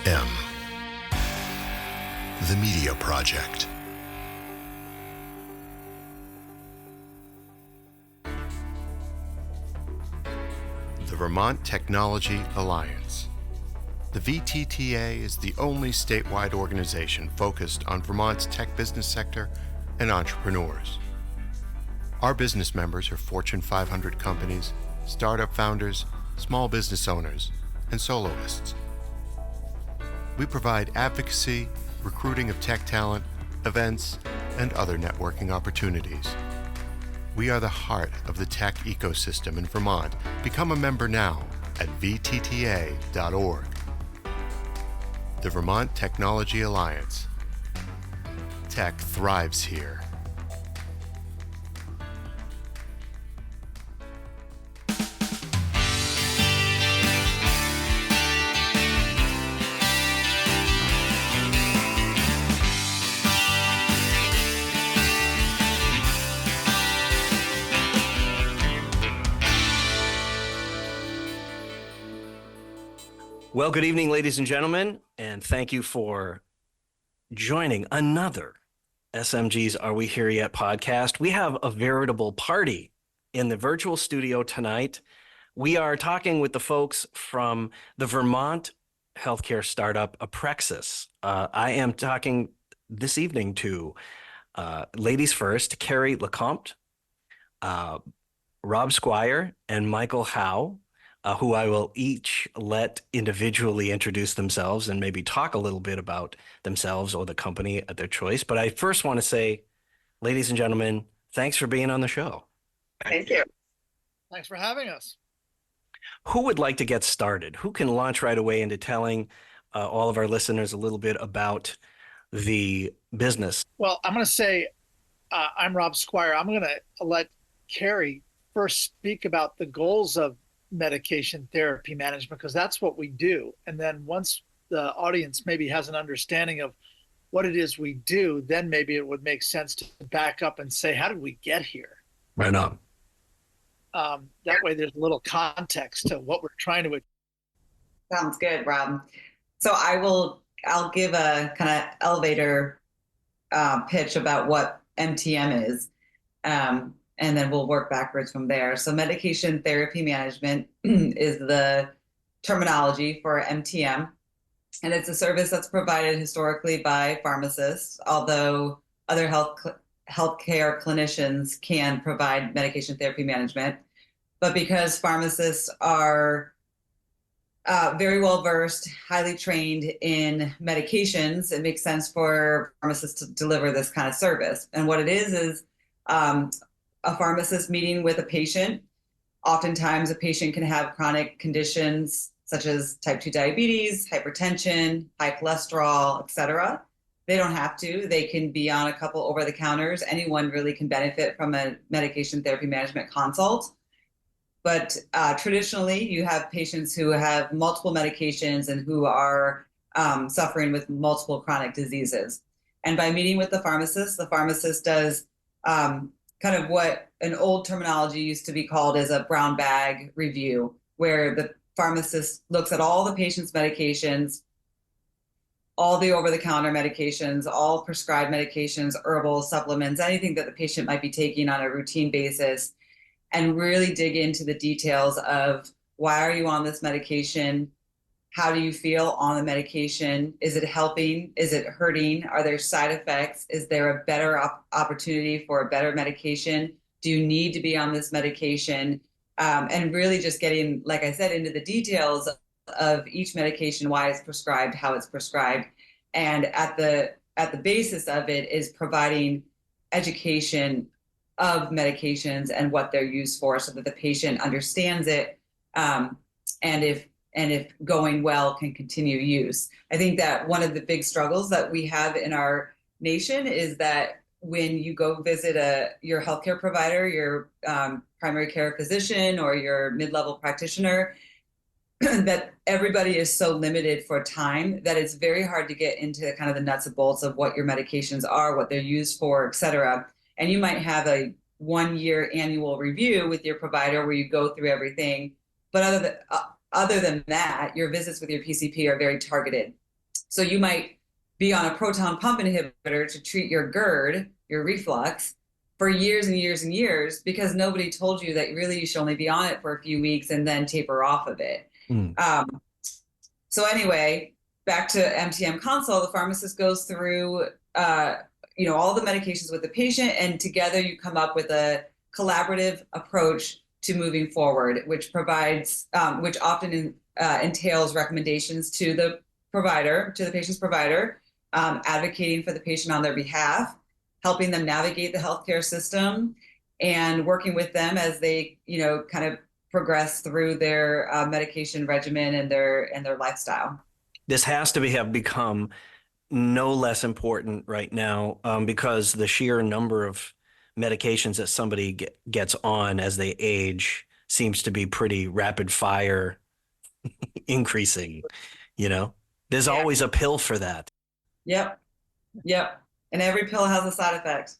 M. The Media Project. The Vermont Technology Alliance. The VTTA is the only statewide organization focused on Vermont's tech business sector and entrepreneurs. Our business members are Fortune 500 companies, startup founders, small business owners, and soloists. We provide advocacy, recruiting of tech talent, events, and other networking opportunities. We are the heart of the tech ecosystem in Vermont. Become a member now at vtta.org. The Vermont Technology Alliance. Tech thrives here. Well, good evening, ladies and gentlemen, and thank you for joining another SMG's Are We Here Yet podcast. We have a veritable party in the virtual studio tonight. We are talking with the folks from the Vermont healthcare startup Aprexis. I am talking this evening to ladies first, Carrie Lecomte, Rob Squire, and Michael Howe. Who I will each let individually introduce themselves and maybe talk a little bit about themselves or the company at their choice. But I first want to say, ladies and gentlemen, thanks for being on the show. Thank you. Thanks for having us. Who would like to get started? Who can launch right away into telling all of our listeners a little bit about the business? Well, I'm going to say I'm Rob Squire. I'm going to let Carrie first speak about the goals of medication therapy management, because that's what we do. And then once the audience maybe has an understanding of what it is we do, then maybe it would make sense to back up and say, how did we get here? Right on. That way there's a little context to what we're trying to achieve. Sounds good, Rob. So I'll give a kind of elevator pitch about what MTM is. And then we'll work backwards from there. So medication therapy management is the terminology for MTM. And it's a service that's provided historically by pharmacists, although other healthcare clinicians can provide medication therapy management. But because pharmacists are very well versed, highly trained in medications, it makes sense for pharmacists to deliver this kind of service. And what it is a pharmacist meeting with a patient. Oftentimes, a patient can have chronic conditions such as type 2 diabetes, hypertension, high cholesterol, etc. They don't have to. They can be on a couple over-the-counters. Anyone really can benefit from a medication therapy management consult. But traditionally, you have patients who have multiple medications and who are suffering with multiple chronic diseases. And by meeting with the pharmacist does kind of what an old terminology used to be called as a brown bag review, where the pharmacist looks at all the patient's medications, all the over-the-counter medications, all prescribed medications, herbal supplements, anything that the patient might be taking on a routine basis, and really dig into the details of why are you on this medication? How do you feel on the medication? Is it helping? Is it hurting? Are there side effects? Is there a better opportunity for a better medication? Do you need to be on this medication? And really just getting, like I said, into the details of each medication, why it's prescribed, how it's prescribed. And at the basis of it is providing education of medications and what they're used for so that the patient understands it. And if going well, can continue use. I think that one of the big struggles that we have in our nation is that when you go visit your healthcare provider, your primary care physician or your mid-level practitioner, that everybody is so limited for time that it's very hard to get into kind of the nuts and bolts of what your medications are, what they're used for, et cetera. And you might have a 1-year annual review with your provider where you go through everything. But other than that, your visits with your PCP are very targeted. So you might be on a proton pump inhibitor to treat your GERD, your reflux, for years and years and years, because nobody told you that really you should only be on it for a few weeks and then taper off of it. So anyway, back to MTM consult, the pharmacist goes through, all the medications with the patient, and together you come up with a collaborative approach to moving forward, which provides, which often entails recommendations to the provider, to the patient's provider, advocating for the patient on their behalf, helping them navigate the healthcare system, and working with them as they, kind of progress through their medication regimen and their lifestyle. This has to have become no less important right now, because the sheer number of medications that somebody gets on as they age seems to be pretty rapid fire increasing. There's always a pill for that. Yep. And every pill has a side effect.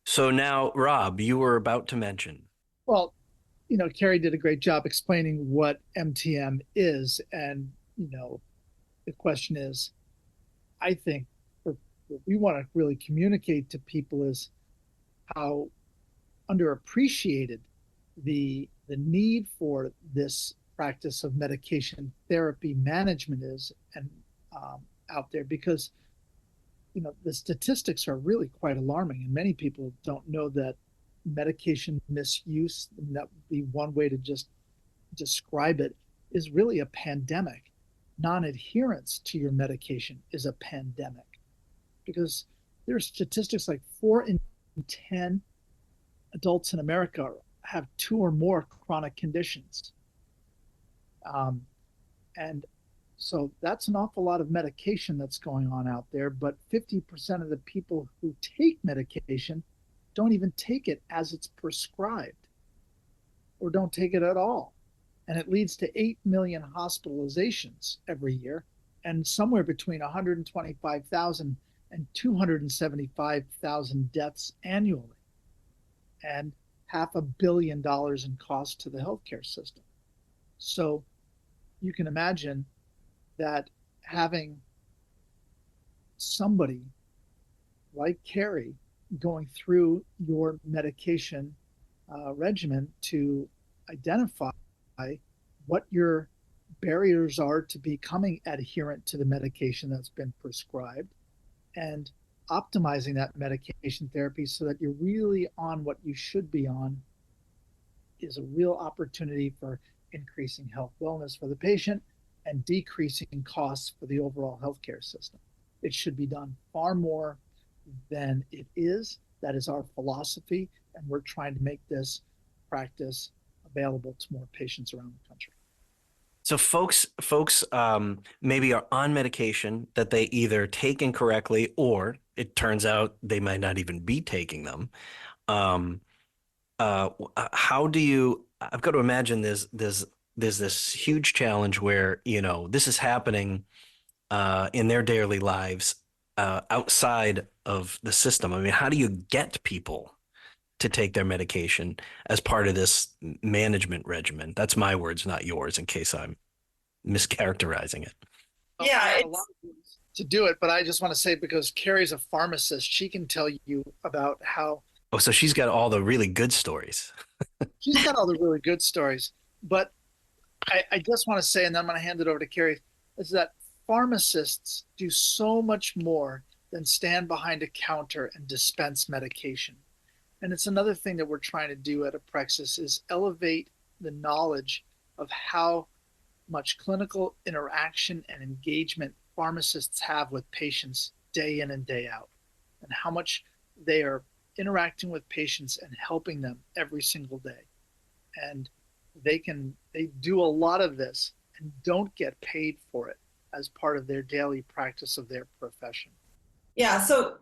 So now, Rob, you were about to mention. Well, Carrie did a great job explaining what MTM is. And, the question is, I think what we want to really communicate to people is how underappreciated the need for this practice of medication therapy management is, and out there, because the statistics are really quite alarming, and many people don't know that medication misuse, and that would be one way to just describe it, is really a pandemic. Non-adherence to your medication is a pandemic, because there are statistics like 4 in 10 adults in America have 2 or more chronic conditions. And so that's an awful lot of medication that's going on out there, but 50% of the people who take medication don't even take it as it's prescribed, or don't take it at all. And it leads to 8 million hospitalizations every year, and somewhere between 125,000 and 275,000 deaths annually, and $500 million in cost to the healthcare system. So you can imagine that having somebody like Carrie going through your medication regimen to identify what your barriers are to becoming adherent to the medication that's been prescribed, and optimizing that medication therapy so that you're really on what you should be on, is a real opportunity for increasing health wellness for the patient and decreasing costs for the overall healthcare system. It should be done far more than it is. That is our philosophy, and we're trying to make this practice available to more patients around the country. So folks maybe are on medication that they either take incorrectly, or it turns out they might not even be taking them. How do you? I've got to imagine there's this huge challenge where this is happening in their daily lives outside of the system. I mean, how do you get people to take their medication as part of this management regimen? That's my words, not yours, in case I'm mischaracterizing it. Yeah, a lot of ways to do it, but I just want to say, because Carrie's a pharmacist, she can tell you about how. Oh, so she's got all the really good stories. She's got all the really good stories, but I just want to say, and then I'm going to hand it over to Carrie, is that pharmacists do so much more than stand behind a counter and dispense medication. And it's another thing that we're trying to do at Aprexis, is elevate the knowledge of how much clinical interaction and engagement pharmacists have with patients day in and day out, and how much they are interacting with patients and helping them every single day. And they do a lot of this and don't get paid for it as part of their daily practice of their profession. Yeah. So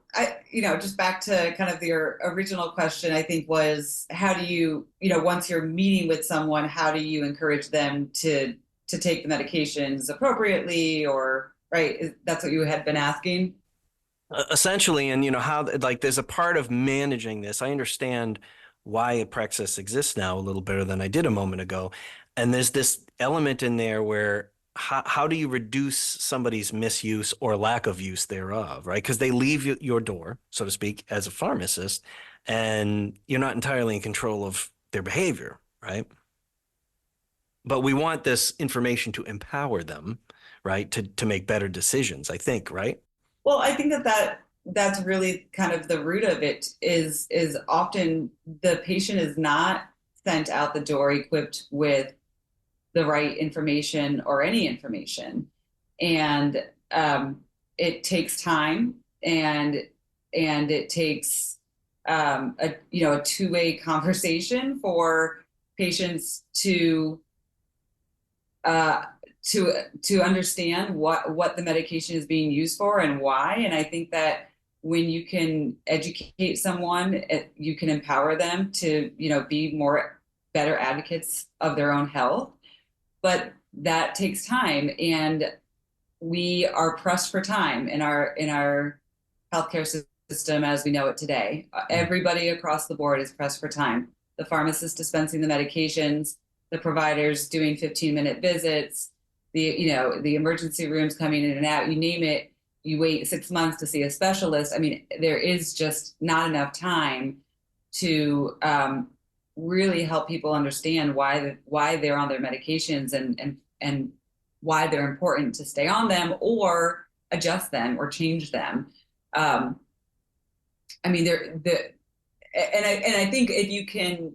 just back to kind of your original question, I think, was how do you, once you're meeting with someone, how do you encourage them to take the medications appropriately, or right? That's what you had been asking. Essentially, and how, like, there's a part of managing this. I understand why Aprexis exists now a little better than I did a moment ago. And there's this element in there where how do you reduce somebody's misuse or lack of use thereof, right? Because they leave your door, so to speak, as a pharmacist, and you're not entirely in control of their behavior, right? But we want this information to empower them, right, to make better decisions, I think, right? Well, I think that's really kind of the root of it is often the patient is not sent out the door equipped with the right information or any information, and it takes time, and it takes a two-way conversation for patients to understand what the medication is being used for and why. And I think that when you can educate someone, you can empower them to be better advocates of their own health. But that takes time, and we are pressed for time in our healthcare system as we know it today. Everybody across the board is pressed for time. The pharmacist dispensing the medications, the providers doing 15-minute visits, the emergency rooms coming in and out, you name it. You wait 6 months to see a specialist. I mean, there is just not enough time to really help people understand why they're on their medications and why they're important to stay on them or adjust them or change them. I mean, I think if you can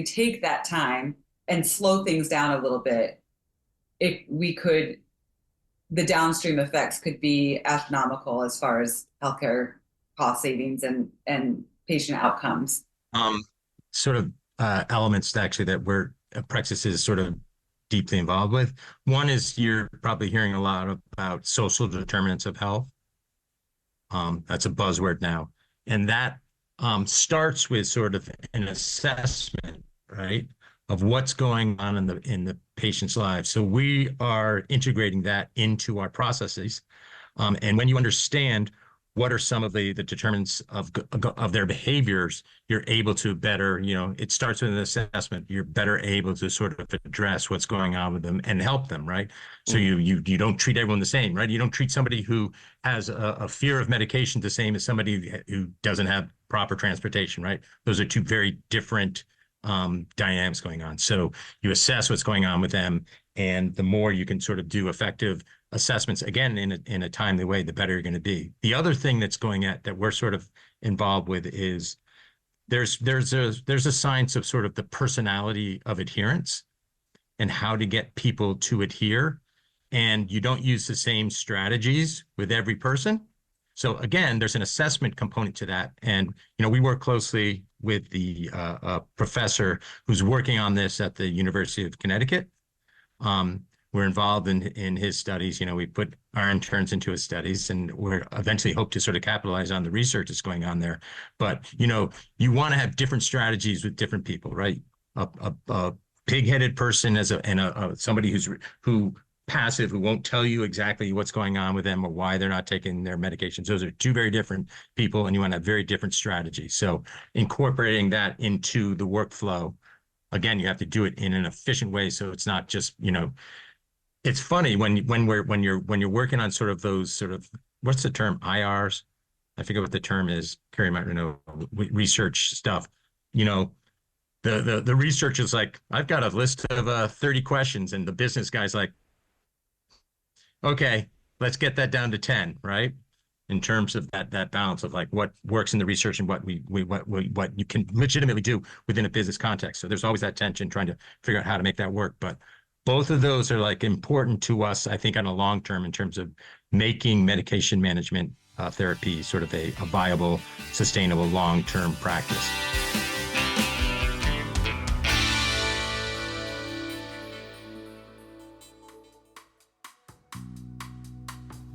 take that time and slow things down a little bit, the downstream effects could be astronomical as far as healthcare cost savings and patient outcomes. Sort of elements actually that Aprexis is sort of deeply involved with. One is you're probably hearing a lot about social determinants of health. That's a buzzword now. And that starts with sort of an assessment, right, of what's going on in the patient's lives. So we are integrating that into our processes. And when you understand what are some of the determinants of their behaviors, you're able to better, it starts with an assessment. You're better able to sort of address what's going on with them and help them, right? So you don't treat everyone the same, right? You don't treat somebody who has a fear of medication the same as somebody who doesn't have proper transportation, right? Those are two very different dynamics going on. So you assess what's going on with them, and the more you can sort of do effective assessments, again, in a timely way, the better you're going to be. The other thing that's that we're sort of involved with is there's a science of sort of the personality of adherence and how to get people to adhere. And you don't use the same strategies with every person. So again, there's an assessment component to that. And, we work closely with the professor who's working on this at the University of Connecticut. We're involved in his studies. We put our interns into his studies, and we're eventually hope to sort of capitalize on the research that's going on there. But, you want to have different strategies with different people, right? A pig-headed person and somebody who passive, who won't tell you exactly what's going on with them or why they're not taking their medications. Those are two very different people, and you want to have very different strategies. So incorporating that into the workflow, again, you have to do it in an efficient way. So it's not just, it's funny when you're working on sort of those sort of, what's the term, IRs? I forget what the term is. Carrie might know, research stuff. The research is like, I've got a list of 30 questions, and the business guy's like, okay, let's get that down to 10, right? In terms of that balance of like what works in the research and what you can legitimately do within a business context. So there's always that tension trying to figure out how to make that work. But both of those are like important to us, I think, on a long term in terms of making medication management therapy sort of a viable, sustainable, long-term practice.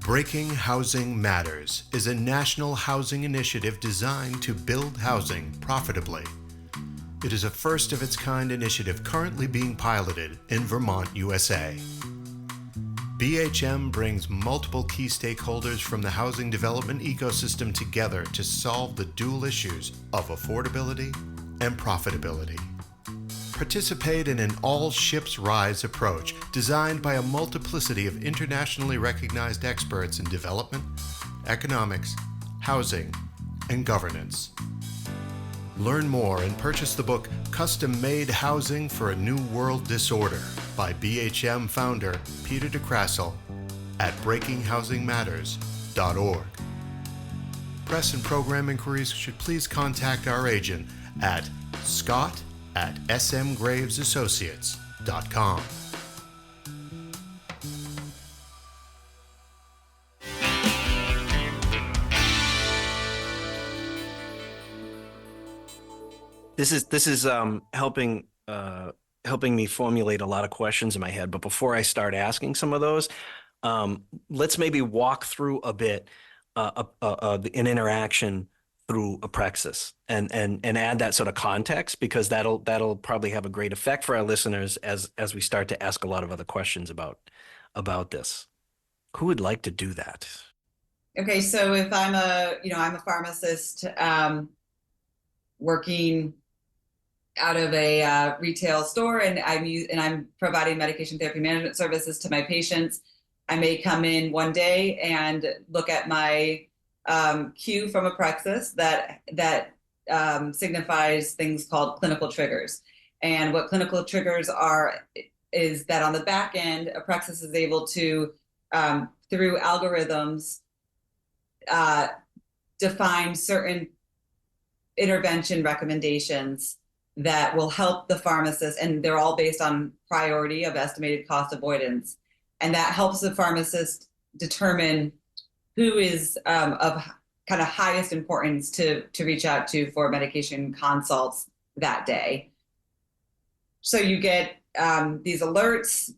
Breaking Housing Matters is a national housing initiative designed to build housing profitably. It is a first-of-its-kind initiative currently being piloted in Vermont, USA. BHM brings multiple key stakeholders from the housing development ecosystem together to solve the dual issues of affordability and profitability. participate in an all ships rise approach designed by a multiplicity of internationally recognized experts in development, economics, housing, and governance. Learn more and purchase the book Custom Made Housing for a New World Disorder by BHM founder Peter DeCrassel at breakinghousingmatters.org. Press and program inquiries should please contact our agent at scott@smgravesassociates.com. This is helping me formulate a lot of questions in my head. But before I start asking some of those, let's maybe walk through a bit an interaction through Aprexis and add that sort of context, because that'll probably have a great effect for our listeners as we start to ask a lot of other questions about this. Who would like to do that? Okay, so if I'm a pharmacist working out of a retail store, and I'm providing medication therapy management services to my patients. I may come in one day and look at my cue from Aprexis that signifies things called clinical triggers. And what clinical triggers are is that on the back end, Aprexis is able to, through algorithms, define certain intervention recommendations that will help the pharmacist, and they're all based on priority of estimated cost avoidance. And that helps the pharmacist determine who is of kind of highest importance to reach out to for medication consults that day. So you get these alerts,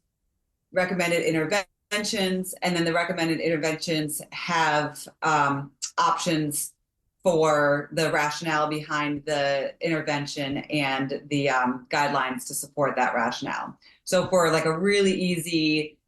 recommended interventions, and then the recommended interventions have options for the rationale behind the intervention and the guidelines to support that rationale. So for like a really easy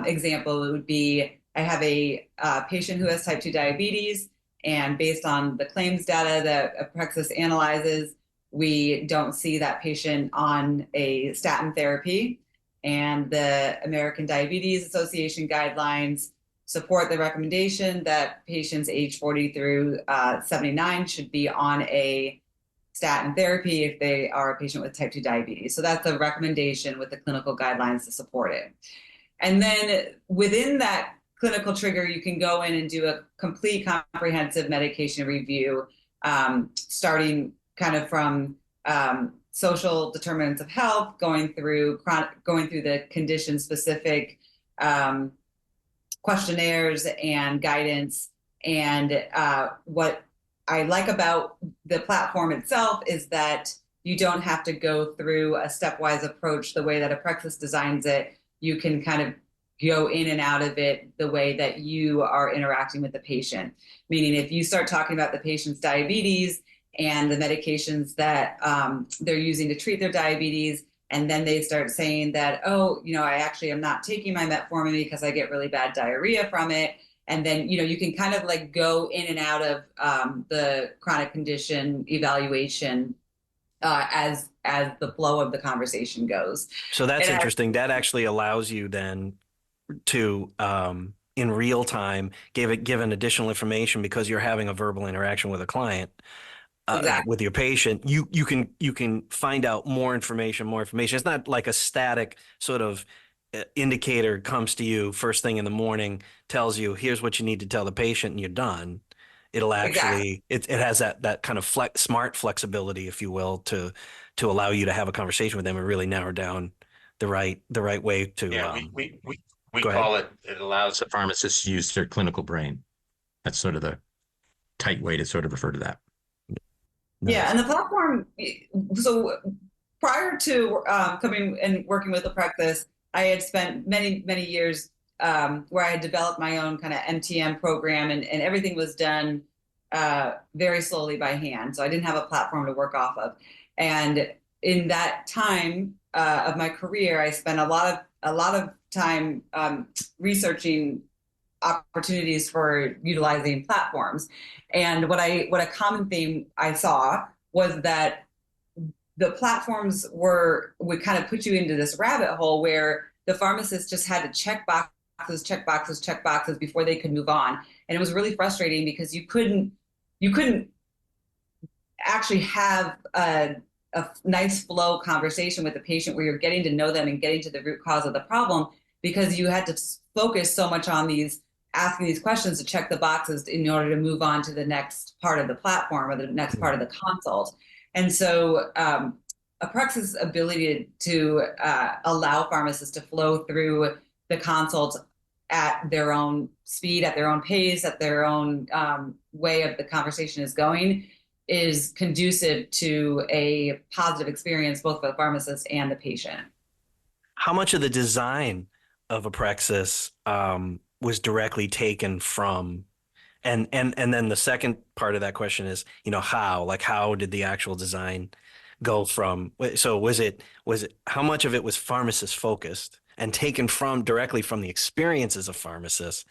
example, it would be, I have a patient who has type 2 diabetes, and based on the claims data that Aprexis analyzes, we don't see that patient on a statin therapy. And the American Diabetes Association guidelines support the recommendation that patients age 40 through 79 should be on a statin therapy if they are a patient with type 2 diabetes. So that's a recommendation with the clinical guidelines to support it. And then within that clinical trigger, you can go in and do a complete comprehensive medication review, starting kind of from social determinants of health, going through the condition-specific questionnaires and guidance. And what I like about the platform itself is that you don't have to go through a stepwise approach the way that Aprexis designs it. You can kind of go in and out of it the way that you are interacting with the patient. Meaning if you start talking about the patient's diabetes and the medications that they're using to treat their diabetes, and then they start saying that, oh, I actually am not taking my metformin because I get really bad diarrhea from it. And then, you can kind of like go in and out of the chronic condition evaluation as the flow of the conversation goes. So that's interesting. That actually allows you then to, in real time, give an additional information, because you're having a verbal interaction with a client. Exactly. With your patient, you can find out more information. It's not like a static sort of indicator comes to you first thing in the morning, tells you here's what you need to tell the patient, and you're done. It'll actually it has that kind of smart flexibility, if you will, to allow you to have a conversation with them and really narrow down the right way to. Yeah, we call it. It allows the pharmacist to use their clinical brain. That's sort of the tight way to sort of refer to that. Nice. Yeah, and the platform, so prior to coming and working with Aprexis, I had spent many, many years where I had developed my own kind of MTM program, and everything was done very slowly by hand. So I didn't have a platform to work off of. And in that time of my career, I spent a lot of time researching opportunities for utilizing platforms. And what a common theme I saw was that the platforms would kind of put you into this rabbit hole where the pharmacist just had to check boxes before they could move on. And it was really frustrating because you couldn't actually have a nice flow conversation with the patient where you're getting to know them and getting to the root cause of the problem, because you had to focus so much on asking these questions to check the boxes in order to move on to the next part of the platform or the next part of the consult. And so Aprexis' ability to allow pharmacists to flow through the consult at their own speed, at their own pace, at their own way of the conversation is going, is conducive to a positive experience both for the pharmacist and the patient. How much of the design of Aprexis was directly taken from, and then the second part of that question is, how did the actual design go from? So was it how much of it was pharmacist focused and taken directly from the experiences of pharmacists?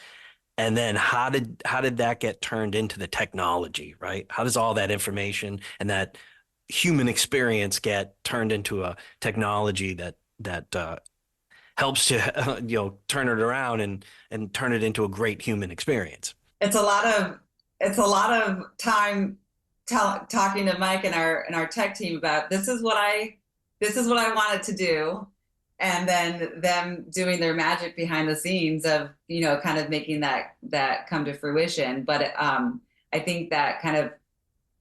And then how did that get turned into the technology, right? How does all that information and that human experience get turned into a technology that helps to turn it around and turn it into a great human experience? It's a lot of time talking to Mike and our tech team about this is what I wanted to do, and then them doing their magic behind the scenes of kind of making that come to fruition. But I think that kind of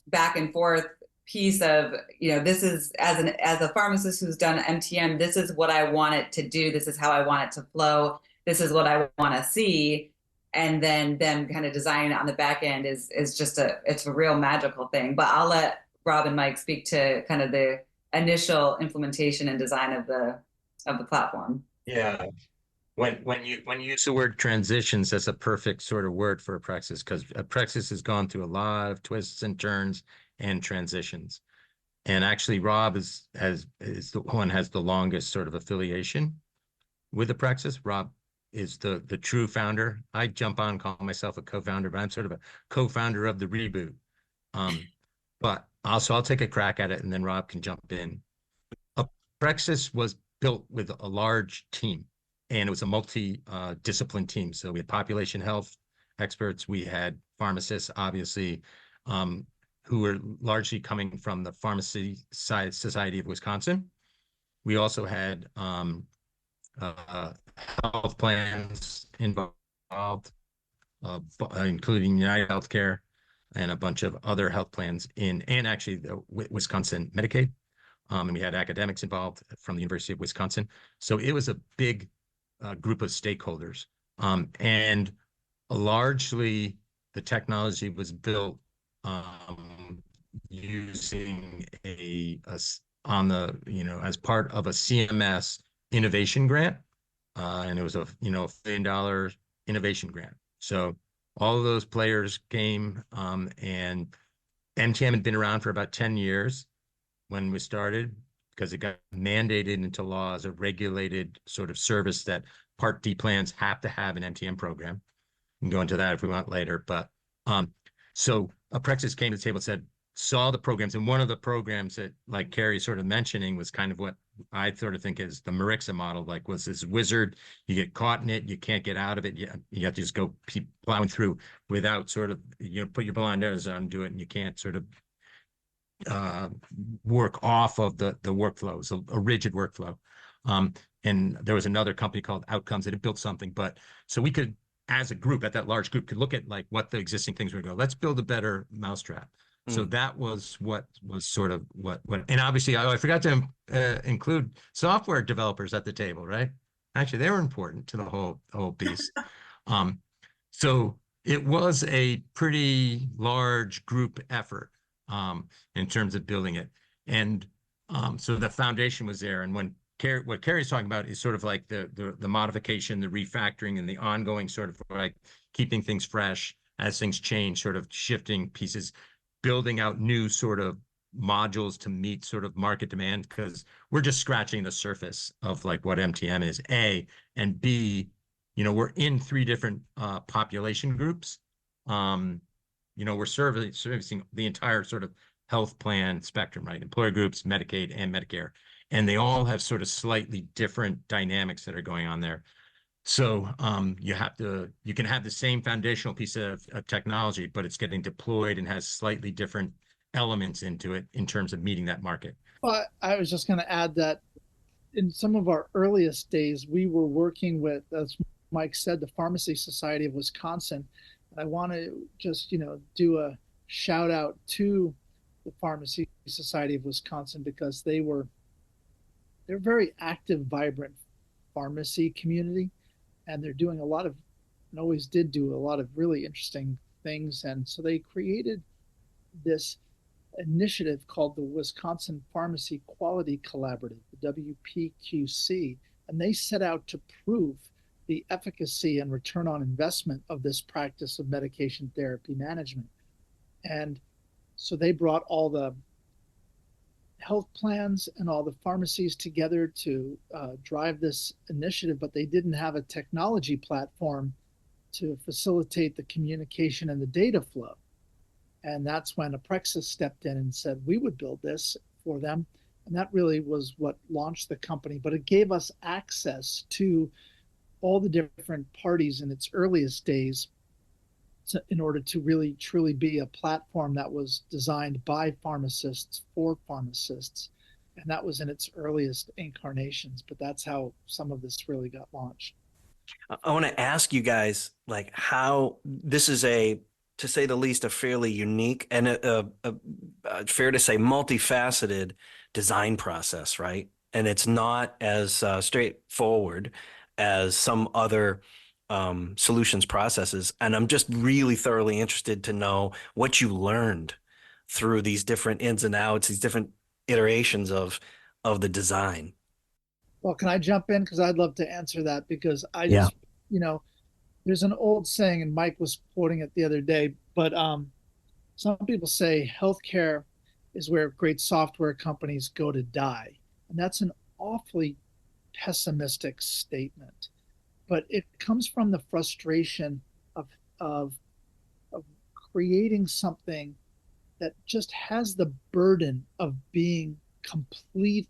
back and forth piece of this is as a pharmacist who's done MTM, this is what I want it to do, this is how I want it to flow, this is what I want to see, and then them kind of designing it on the back end is just it's a real magical thing. But I'll let Rob and Mike speak to kind of the initial implementation and design of the platform. Yeah. When you use the word transitions, that's a perfect sort of word for Aprexis, because Aprexis has gone through a lot of twists and turns and transitions. And actually, Rob is the one has the longest sort of affiliation with Aprexis. Rob is the true founder. I jump on and call myself a co-founder, but I'm sort of a co-founder of the reboot. But also I'll take a crack at it and then Rob can jump in. Aprexis was built with a large team, and it was a multi-discipline team. So we had population health experts, we had pharmacists, obviously, who were largely coming from the Pharmacy Society of Wisconsin. We also had health plans involved, including United Healthcare and a bunch of other health plans and actually the Wisconsin Medicaid. And we had academics involved from the University of Wisconsin. So it was a big group of stakeholders. And largely the technology was built using as part of a CMS innovation grant. And it was a $1 billion innovation grant. So all of those players came, and MTM had been around for about 10 years when we started, because it got mandated into law as a regulated sort of service that Part D plans have to have an MTM program. We can go into that if we want later. But so Aprexis came to the table and saw the programs. And one of the programs that, like Carrie's sort of mentioning, was kind of what I sort of think is the Marixa model, was this wizard. You get caught in it, you can't get out of it. You have to just go keep plowing through without sort of, put your blinders on and do it. And you can't sort of work off of the workflow. So a rigid workflow. And there was another company called Outcomes that had built something. But so we could, as a group, at that large group, could look at what the existing things were. Let's build a better mousetrap. So that was what was sort of what, and obviously I forgot to include software developers at the table, right? Actually, they were important to the whole piece. So it was a pretty large group effort in terms of building it. And so the foundation was there. And what Carrie's talking about is sort of like the modification, the refactoring, and the ongoing sort of like keeping things fresh as things change, sort of shifting pieces, building out new sort of modules to meet sort of market demand, because we're just scratching the surface of what MTM is, A, and B, we're in 3 different population groups. We're servicing the entire sort of health plan spectrum, right? Employer groups, Medicaid, and Medicare. And they all have sort of slightly different dynamics that are going on there. So you can have the same foundational piece of technology, but it's getting deployed and has slightly different elements into it in terms of meeting that market. Well, I was just going to add that in some of our earliest days, we were working with, as Mike said, the Pharmacy Society of Wisconsin. I want to just, do a shout out to the Pharmacy Society of Wisconsin because they're very active, vibrant pharmacy community, and they're doing a lot of, and always did do a lot of really interesting things. And so they created this initiative called the Wisconsin Pharmacy Quality Collaborative, the WPQC, and they set out to prove the efficacy and return on investment of this practice of medication therapy management. And so they brought all the health plans and all the pharmacies together to drive this initiative, but they didn't have a technology platform to facilitate the communication and the data flow. And that's when Aprexis stepped in and said we would build this for them. And that really was what launched the company. But it gave us access to all the different parties in its earliest days in order to really truly be a platform that was designed by pharmacists for pharmacists. And that was in its earliest incarnations. But that's how some of this really got launched. I want to ask you guys, like, how this is to say the least, a fairly unique and fair to say multifaceted design process, right? And it's not as straightforward as some other solutions processes. And I'm just really thoroughly interested to know what you learned through these different ins and outs, these different iterations of the design. Well, can I jump in? Because I'd love to answer that because I just, there's an old saying, and Mike was quoting it the other day, but some people say healthcare is where great software companies go to die. And that's an awfully pessimistic statement. But it comes from the frustration of creating something that just has the burden of being complete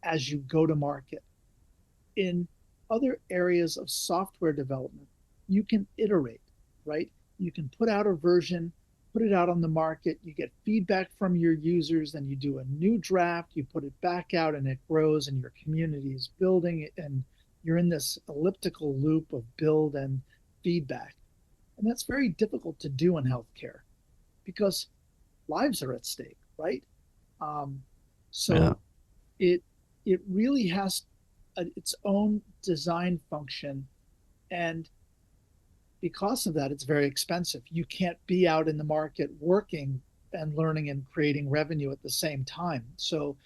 as you go to market. In other areas of software development, you can iterate, right? You can put out a version, put it out on the market, you get feedback from your users, then you do a new draft, you put it back out and it grows and your community is building it, and you're in this elliptical loop of build and feedback. And that's very difficult to do in healthcare because lives are at stake, right? It really has its own design function, and because of that, it's very expensive. You can't be out in the market working and learning and creating revenue at the same time. So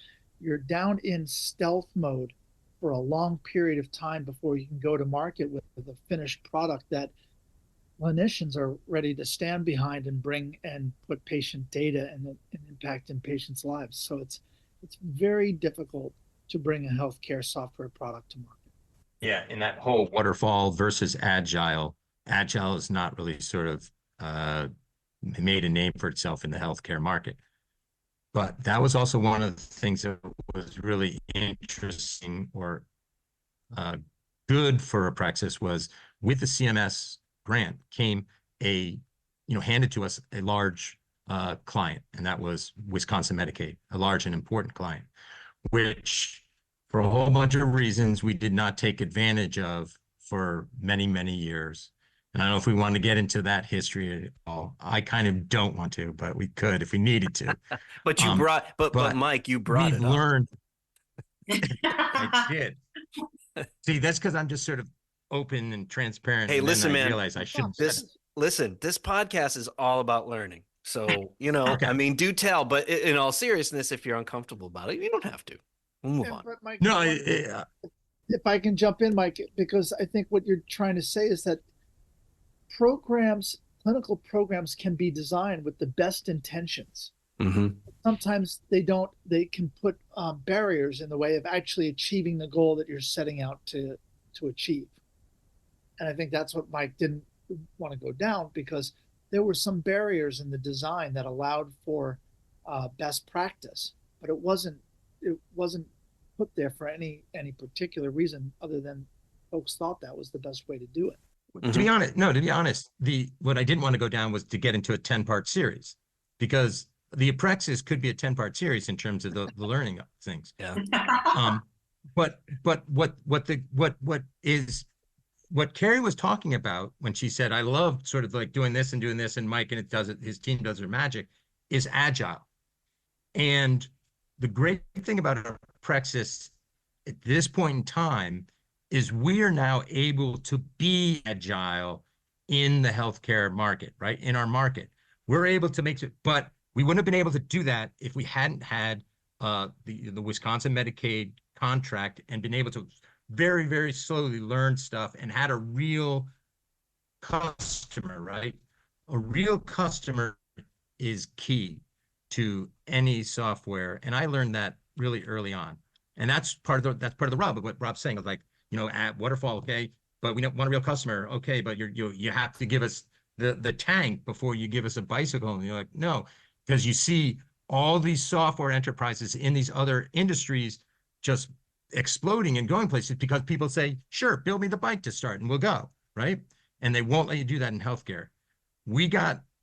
you're down in stealth mode for a long period of time before you can go to market with a finished product that clinicians are ready to stand behind and bring and put patient data and impact in patients' lives. So it's very difficult to bring a healthcare software product to market. Yeah, and that whole waterfall versus agile is not really sort of made a name for itself in the healthcare market. But that was also one of the things that was really interesting or good for Aprexis was with the CMS grant came handed to us a large client, and that was Wisconsin Medicaid, a large and important client, which for a whole bunch of reasons we did not take advantage of for many, many years. And I don't know if we want to get into that history at all. I kind of don't want to, but we could if we needed to. But Mike, you brought it up. We've learned. I did. See, that's because I'm just sort of open and transparent. Hey, listen, man. I realize I shouldn't. Listen, this podcast is all about learning. So, Okay. I mean, do tell, but in all seriousness, if you're uncomfortable about it, you don't have to. We'll move on. Mike, No, if I can jump in, Mike, because I think what you're trying to say is that clinical programs can be designed with the best intentions. Mm-hmm. Sometimes they can put barriers in the way of actually achieving the goal that you're setting out to achieve. And I think that's what Mike didn't want to go down, because there were some barriers in the design that allowed for best practice, but it wasn't put there for any particular reason other than folks thought that was the best way to do it. To be honest, what I didn't want to go down was to get into a 10-part series, because the Aprexis could be a 10-part series in terms of the learning of things. Yeah. But what Carrie was talking about when she said, I love sort of like doing this, and Mike and his team does their magic, is agile. And the great thing about Aprexis at this point in time is we are now able to be agile in the healthcare market, right? In our market, we're able to make it, but we wouldn't have been able to do that if we hadn't had the Wisconsin Medicaid contract and been able to very, very slowly learn stuff and had a real customer, right? A real customer is key to any software. And I learned that really early on. And that's part of the rub of what Rob's saying, of like, at Waterfall, okay, but we don't want a real customer. Okay, but you have to give us the tank before you give us a bicycle. And you're like, no, because you see all these software enterprises in these other industries just exploding and going places because people say, sure, build me the bike to start and we'll go, right? And they won't let you do that in healthcare.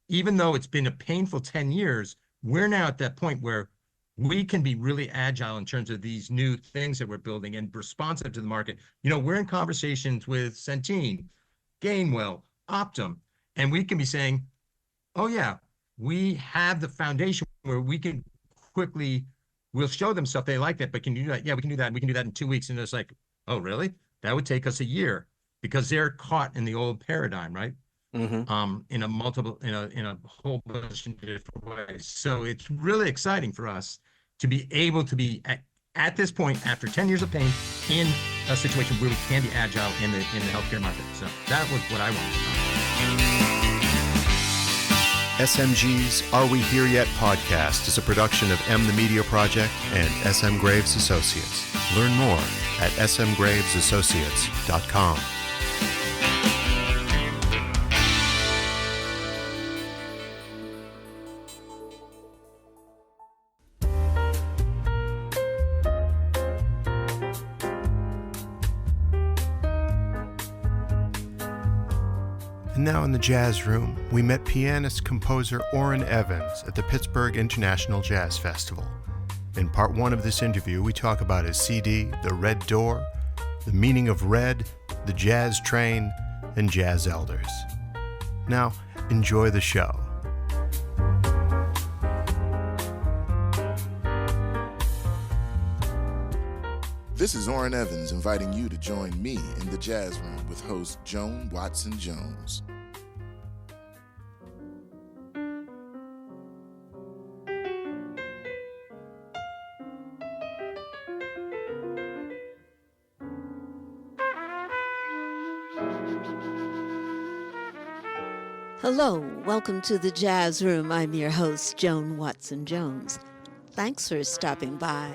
Even though it's been a painful 10 years, we're now at that point where we can be really agile in terms of these new things that we're building and responsive to the market. We're in conversations with Centene, Gainwell, Optum, and we can be saying, oh yeah, we have the foundation where we can we'll show them stuff they like that, but can you do that? Yeah, we can do that. We can do that in 2 weeks. And it's like, oh, really? That would take us a year, because they're caught in the old paradigm, right? In a whole bunch of different ways. So it's really exciting for us to be able to be at this point, after 10 years of pain, in a situation where we can be agile in the healthcare market. So that was what I wanted to know. SMG's Are We Here Yet podcast is a production of M the Media Project and SM Graves Associates. Learn more at smgravesassociates.com. And now in the jazz room, we met pianist-composer Orrin Evans at the Pittsburgh International Jazz Festival. In part one of this interview, we talk about his CD, The Red Door, the meaning of red, the jazz train, and jazz elders. Now, enjoy the show. This is Orrin Evans inviting you to join me in the jazz room with host Joan Watson Jones. Hello, welcome to the Jazz Room. I'm your host, Joan Watson Jones. Thanks for stopping by.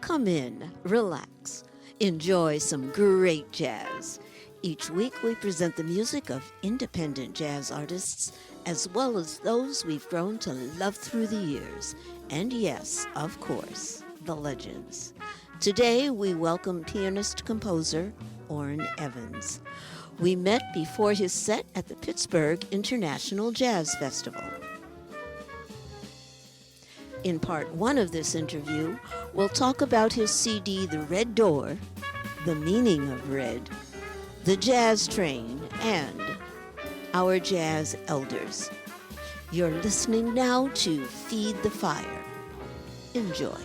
Come in, relax, enjoy some great jazz. Each week we present the music of independent jazz artists, as well as those we've grown to love through the years. And yes, of course, the legends. Today we welcome pianist-composer Orrin Evans. We met before his set at the Pittsburgh International Jazz Festival. In part one of this interview, we'll talk about his CD, The Red Door, the meaning of red, the jazz train, and our jazz elders. You're listening now to Feed the Fire. Enjoy.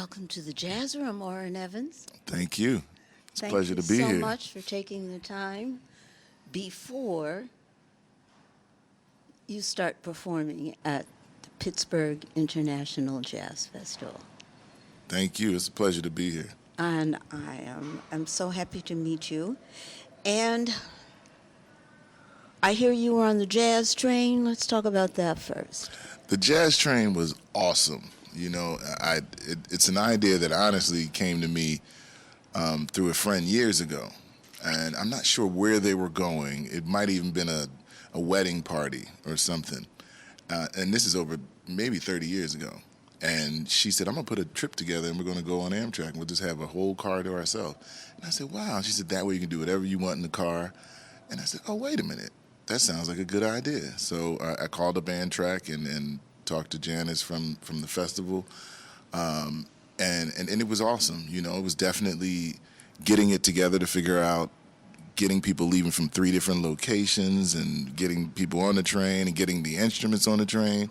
Welcome to the Jazz Room, Orrin Evans. Thank you. It's a pleasure to be Thank you so here. much for taking the time before you start performing at the Pittsburgh International Jazz Festival. Thank you. It's a pleasure to be here. And I'm so happy to meet you. And I hear you were on the jazz train. Let's talk about that first. The jazz train was awesome. You know, it's an idea that honestly came to me through a friend years ago. And I'm not sure where they were going. It might even been a wedding party or something. And this is over maybe 30 years ago. And she said, I'm going to put a trip together and we're going to go on Amtrak and we'll just have a whole car to ourselves. And I said, wow. She said, that way you can do whatever you want in the car. And I said, oh, wait a minute. That sounds like a good idea. So I called the band track and talked to Janice from the festival. And it was awesome. You know, it was definitely getting it together to figure out getting people leaving from 3 different locations and getting people on the train and getting the instruments on the train.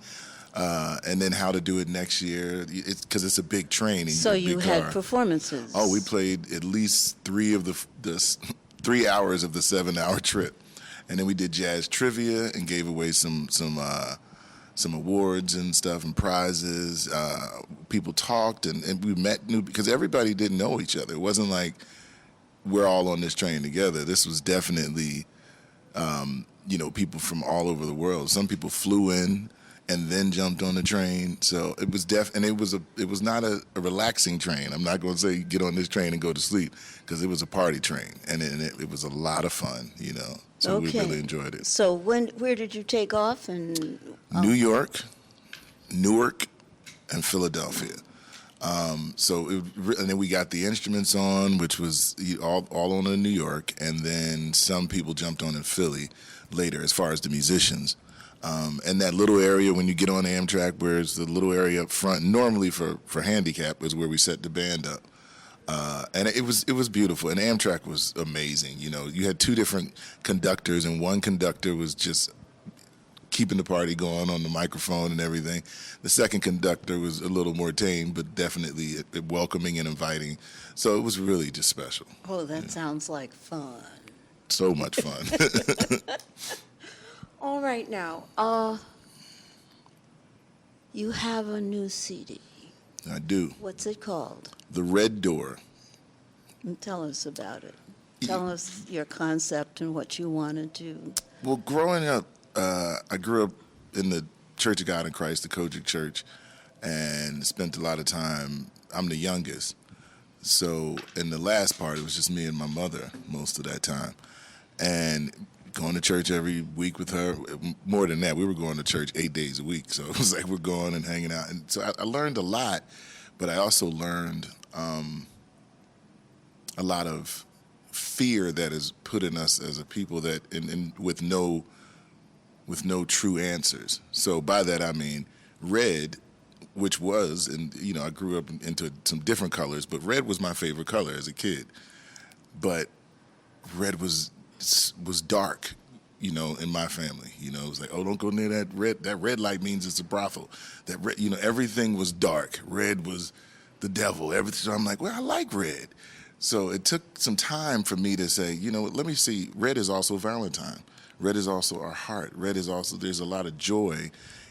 And then how to do it next year, because it's a big train. So you had performances. Oh, we played at least 3 of the 3 hours of the 7-hour trip, and then we did jazz trivia and gave away some awards and stuff and prizes. People talked and we met because everybody didn't know each other. It wasn't like we're all on this train together. This was definitely people from all over the world. Some people flew in and then jumped on the train. So it was it was not a relaxing train. I'm not going to say get on this train and go to sleep because it was a party train and it was a lot of fun, you know. So we really enjoyed it. So where did you take off? And New York, Newark, and Philadelphia. And then we got the instruments on, which was all on in New York, and then some people jumped on in Philly later as far as the musicians. And that little area when you get on Amtrak, where it's the little area up front, normally for handicap, is where we set the band up. And it was beautiful, and Amtrak was amazing. You know, you had 2 different conductors, and one conductor was just keeping the party going on the microphone and everything. The second conductor was a little more tame, but definitely welcoming and inviting. So it was really just special. Oh, that sounds like fun. So much fun. All right, now, you have a new CD. I do. What's it called? The Red Door. And tell us about it. Tell us your concept and what you want to do. Well, growing up, I grew up in the Church of God in Christ, the Kojic Church, and spent a lot of time. I'm the youngest. So in the last part, it was just me and my mother most of that time. And going to church every week with her. More than that, we were going to church 8 days a week. So it was like we're going and hanging out. And so I learned a lot, but I also learned a lot of fear that is put in us as a people that with no true answers. So by that I mean red, which was, and you know, I grew up into some different colors, but red was my favorite color as a kid. But red was dark, you know, in my family. You know, it was like, oh, don't go near that red. That red light means it's a brothel. That red, you know, everything was dark. Red was the devil. Everything. So I'm like, well, I like red. So it took some time for me to say, you know, let me see. Red is also Valentine. Red is also our heart. Red is also, there's a lot of joy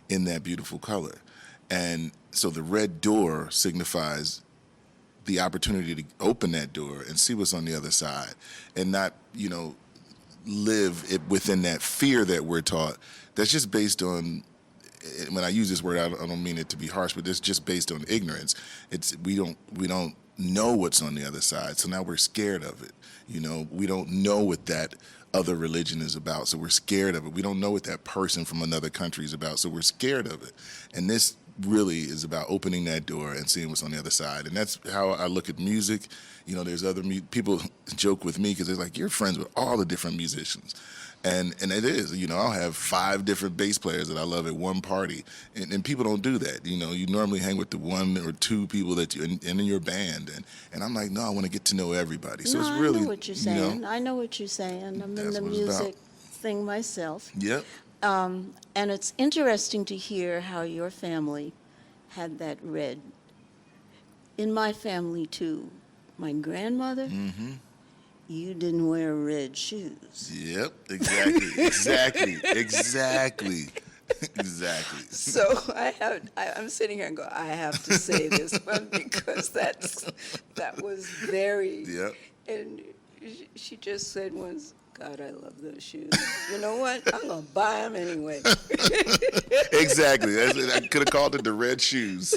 in that beautiful color. And so the red door signifies the opportunity to open that door and see what's on the other side and not, you know, live it within that fear that we're taught. That's just based on, when I use this word, I don't mean it to be harsh, but it's just based on ignorance. We don't know what's on the other side, so now we're scared of it. You know, we don't know what that other religion is about, so we're scared of it. We don't know what that person from another country is about, so we're scared of it. And this really is about opening that door and seeing what's on the other side. And that's how I look at music. You know, there's other people joke with me because they're like, you're friends with all the different musicians. And it is, you know, I'll have 5 different bass players that I love at one party. And people don't do that. You know, you normally hang with the 1 or 2 people that you in your band. And I'm like, no, I want to get to know everybody. So it's really, I know what you're saying. You know, I know what you're saying. I'm in the music thing myself. Yep. And it's interesting to hear how your family had that red in my family too, my grandmother, you didn't wear red shoes. Yep, exactly. Exactly. So I'm sitting here and go, I have to say this one because that was very. Yep. And she just said once, God, I love those shoes. You know what? I'm gonna buy them anyway. Exactly. I could have called it the red shoes.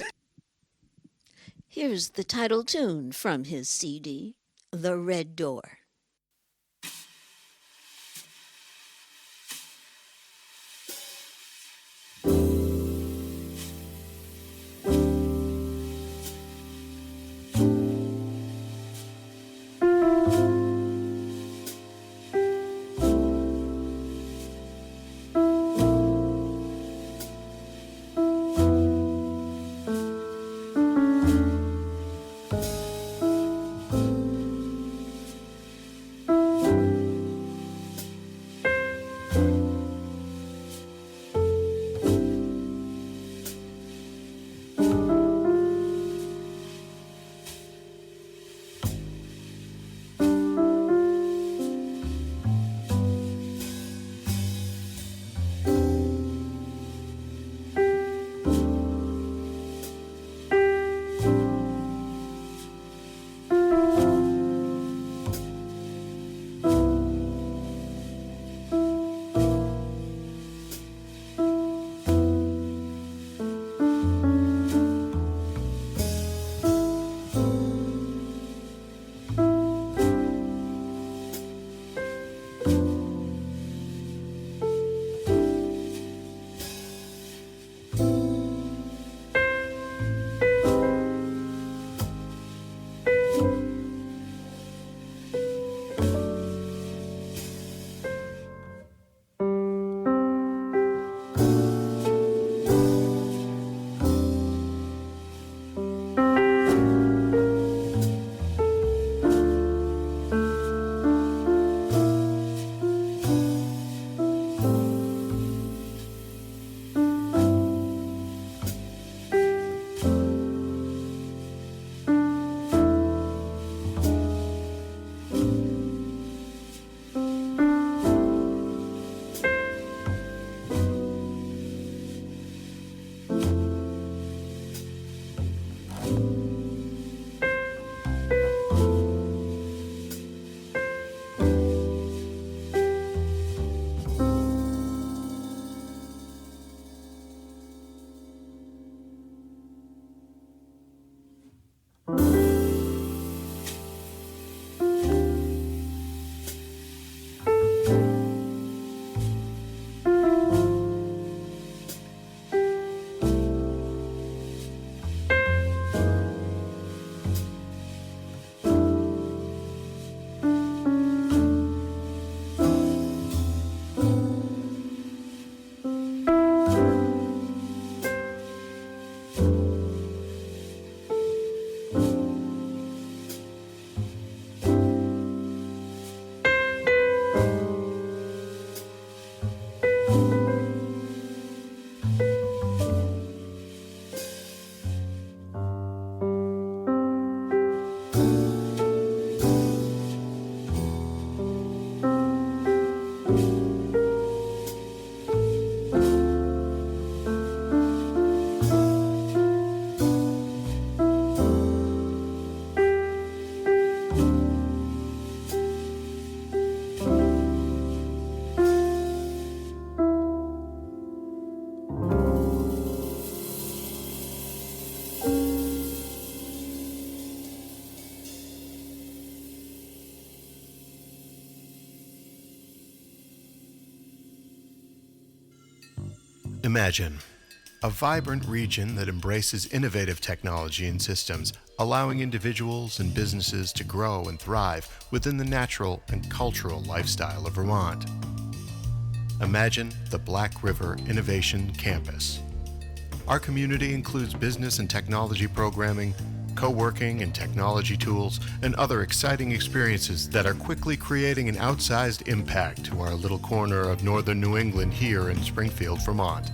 Here's the title tune from his CD, The Red Door. Imagine a vibrant region that embraces innovative technology and systems, allowing individuals and businesses to grow and thrive within the natural and cultural lifestyle of Vermont. Imagine the Black River Innovation Campus. Our community includes business and technology programming, co-working and technology tools, and other exciting experiences that are quickly creating an outsized impact to our little corner of northern New England here in Springfield, Vermont.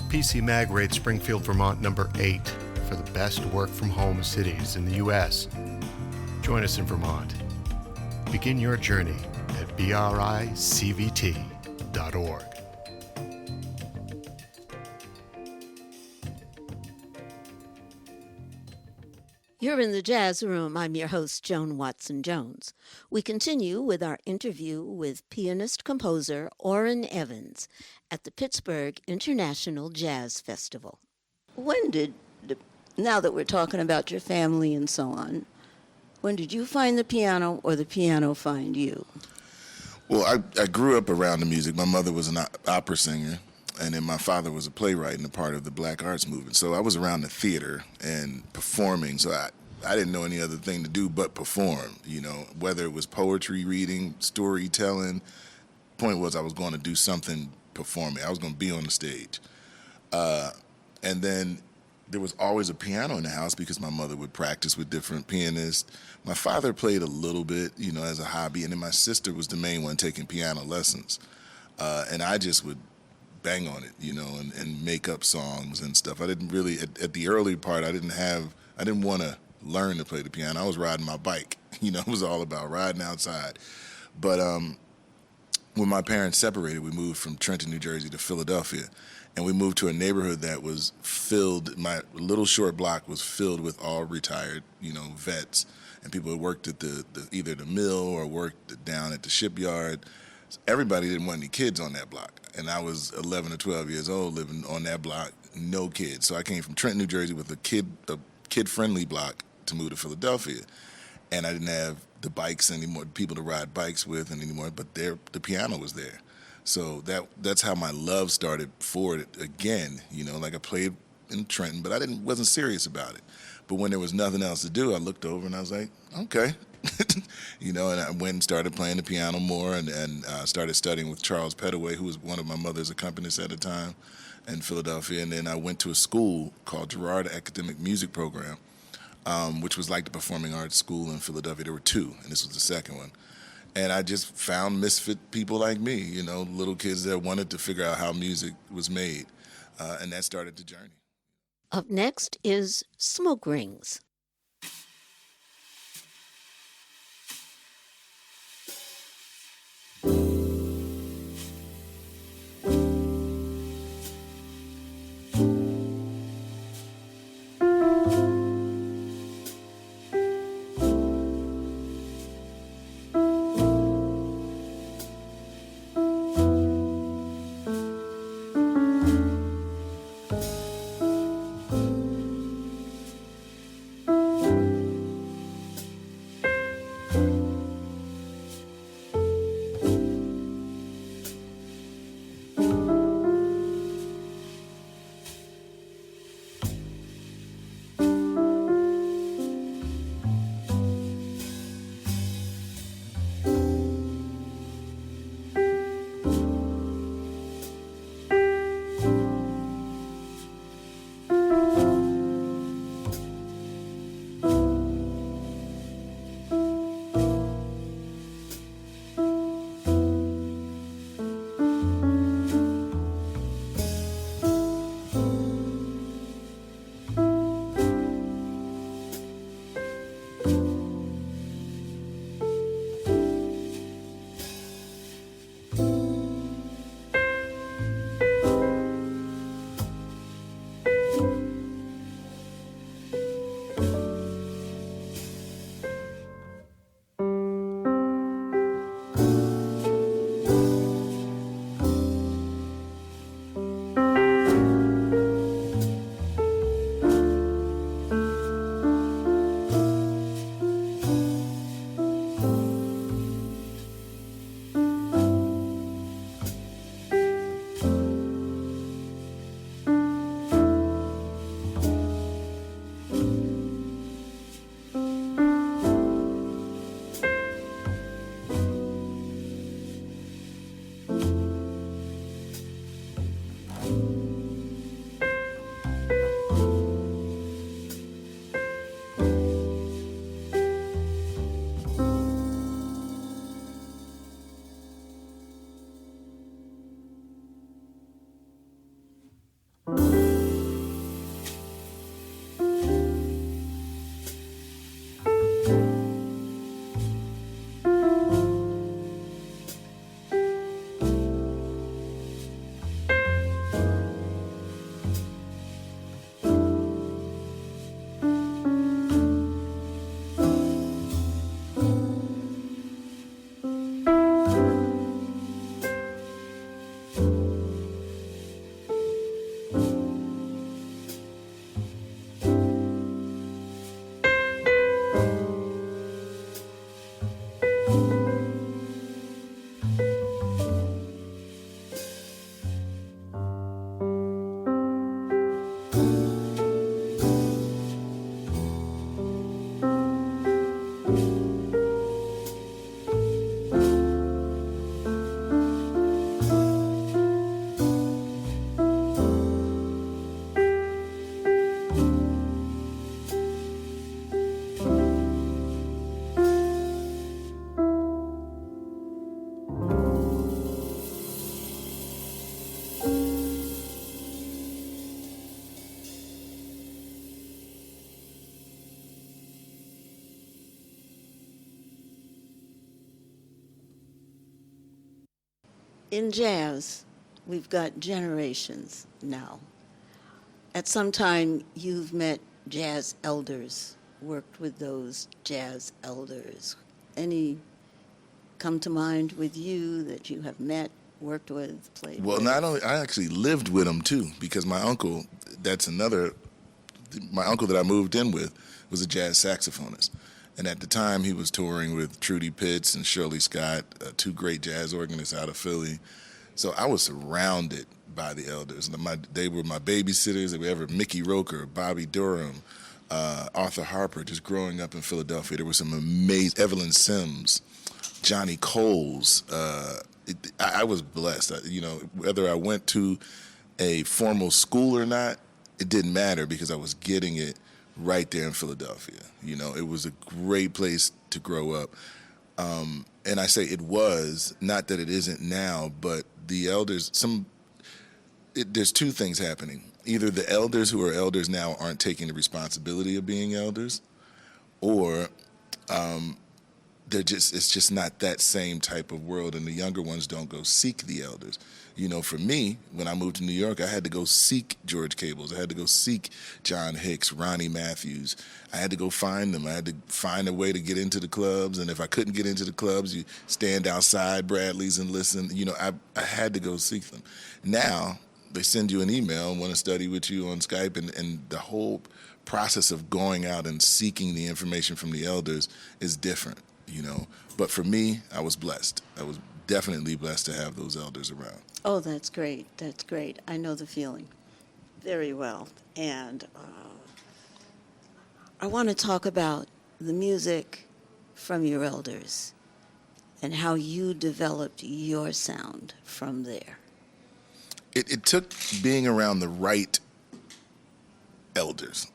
PC Mag rates Springfield, Vermont number 8 for the best work-from-home cities in the U.S. Join us in Vermont. Begin your journey at bricvt.org. You're in the Jazz Room. I'm your host, Joan Watson Jones. We continue with our interview with pianist-composer Orrin Evans at the Pittsburgh International Jazz Festival. Now that we're talking about your family and so on, when did you find the piano or the piano find you? Well, I grew up around the music. My mother was an opera singer, and then my father was a playwright and a part of the Black Arts Movement. So I was around the theater and performing, so I didn't know any other thing to do but perform, whether it was poetry reading, storytelling. Point was I was going to do something performing. I was going to be on the stage. And then there was always a piano in the house because my mother would practice with different pianists. My father played a little bit, as a hobby, and then my sister was the main one taking piano lessons. And I just would bang on it, and make up songs and stuff. I didn't really, at the early part, I didn't want to learn to play the piano. I was riding my bike, it was all about riding outside. But when my parents separated, we moved from Trenton, New Jersey to Philadelphia. And we moved to a neighborhood that was filled, my little short block was filled with all retired, vets and people who worked at either the mill or worked down at the shipyard. Everybody didn't want any kids on that block. And I was 11 or 12 years old living on that block, no kids. So I came from Trenton, New Jersey with a kid-friendly block to move to Philadelphia. And I didn't have the bikes anymore, people to ride bikes with anymore, but the piano was there. So that's how my love started for it again. Like I played in Trenton, but I wasn't serious about it. But when there was nothing else to do, I looked over and I was like, okay. And I went and started playing the piano more and started studying with Charles Pettaway, who was one of my mother's accompanists at the time in Philadelphia. And then I went to a school called Girard Academic Music Program, which was like the performing arts school in Philadelphia. There were two, and this was the second one. And I just found misfit people like me, little kids that wanted to figure out how music was made. And that started the journey. Up next is Smoke Rings. In jazz, we've got generations now. At some time, you've met jazz elders, worked with those jazz elders. Any come to mind with you that you have met, worked with, played Well, with? not only, I actually lived with them too, because my uncle, my uncle that I moved in with was a jazz saxophonist. And at the time, he was touring with Trudy Pitts and Shirley Scott, two great jazz organists out of Philly. So I was surrounded by the elders. They were my babysitters. They were Mickey Roker, Bobby Durham, Arthur Harper, just growing up in Philadelphia. There were some amazing, Evelyn Sims, Johnny Coles. I was blessed. Whether I went to a formal school or not, it didn't matter because I was getting it right there in Philadelphia. It was a great place to grow up. And I say it was, not that it isn't now, but the elders, there's two things happening. Either the elders who are elders now aren't taking the responsibility of being elders, or it's just not that same type of world, and the younger ones don't go seek the elders. For me, when I moved to New York, I had to go seek George Cables. I had to go seek John Hicks, Ronnie Matthews. I had to go find them. I had to find a way to get into the clubs, and if I couldn't get into the clubs, you stand outside Bradley's and listen. I had to go seek them. Now, they send you an email and want to study with you on Skype, and the whole process of going out and seeking the information from the elders is different. But for me, I was blessed. I was definitely blessed to have those elders around. Oh, that's great. That's great. I know the feeling very well. And I want to talk about the music from your elders and how you developed your sound from there. It took being around the right elders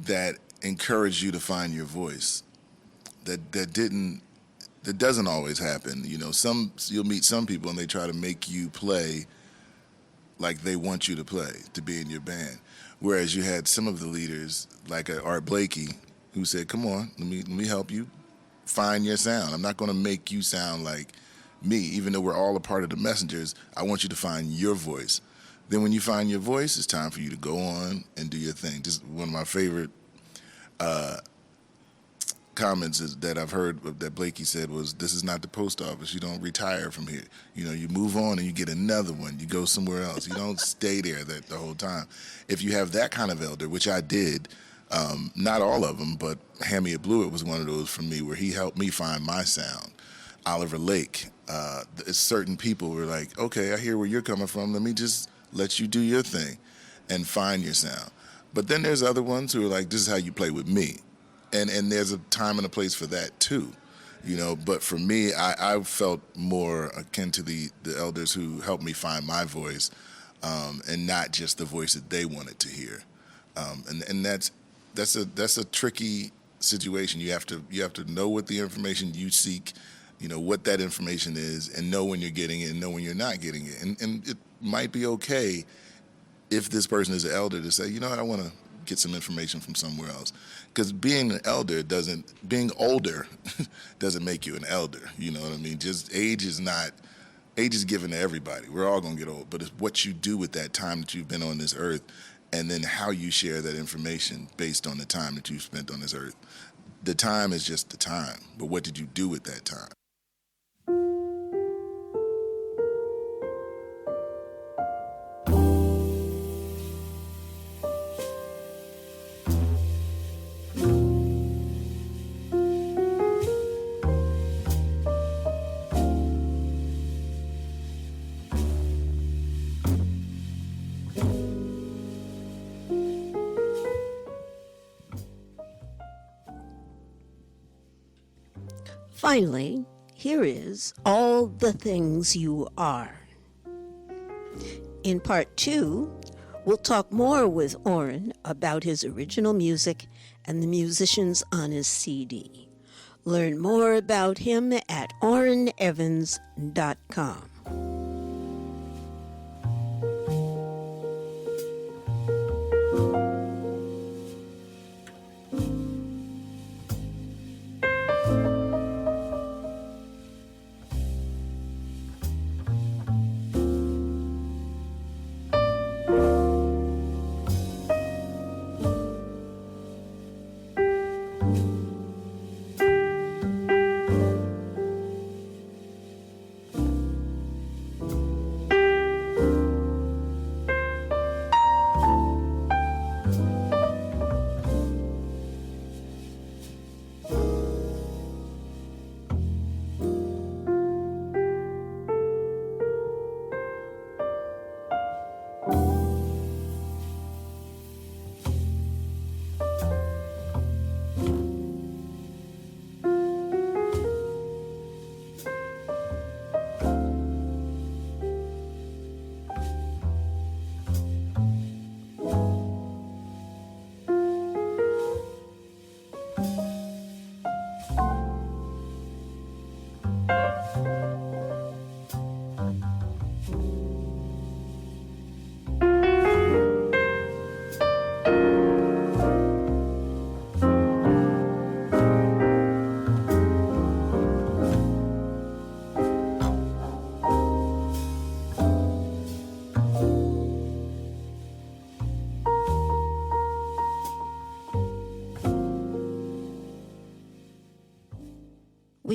that encouraged you to find your voice. That doesn't always happen. You'll meet some people and they try to make you play like they want you to play, to be in your band. Whereas you had some of the leaders, like Art Blakey, who said, come on, let me help you find your sound. I'm not going to make you sound like me, even though we're all a part of the Messengers. I want you to find your voice. Then when you find your voice, it's time for you to go on and do your thing. Just one of my favorite comments that I've heard that Blakey said was, this is not the post office. You don't retire from here. You move on and you get another one. You go somewhere else. You don't stay there the whole time. If you have that kind of elder, which I did, not all of them, but Hammy Blewett was one of those for me, where he helped me find my sound. Oliver Lake, certain people were like, okay, I hear where you're coming from. Let me just let you do your thing and find your sound. But then there's other ones who are like, this is how you play with me. And there's a time and a place for that too, But for me, I felt more akin to the elders who helped me find my voice, and not just the voice that they wanted to hear. And that's a tricky situation. You have to know what the information you seek, what that information is, and know when you're getting it and know when you're not getting it. And it might be okay if this person is an elder to say, I want to get some information from somewhere else. Because being older doesn't make you an elder. You know what I mean? Just age is given to everybody. We're all going to get old. But it's what you do with that time that you've been on this earth, and then how you share that information based on the time that you've spent on this earth. The time is just the time. But what did you do with that time? Finally, here is All the Things You Are. In part 2, we'll talk more with Orrin about his original music and the musicians on his CD. Learn more about him at orrinevans.com.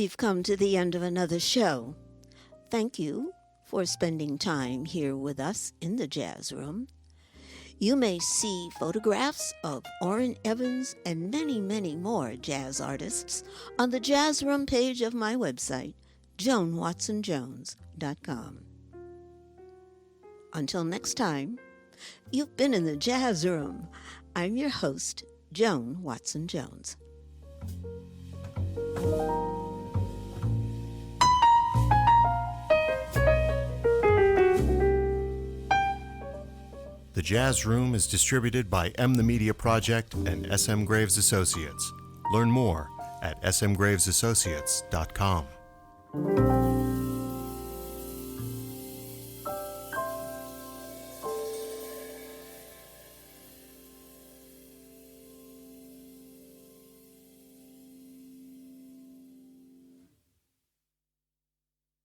we've come to the end of another show. Thank you for spending time here with us in the Jazz Room. You may see photographs of Orrin Evans and many, many more jazz artists on the Jazz Room page of my website, joanwatsonjones.com. Until next time, you've been in the Jazz Room. I'm your host, Joan Watson Jones. The Jazz Room is distributed by M the Media Project and SM Graves Associates. Learn more at smgravesassociates.com.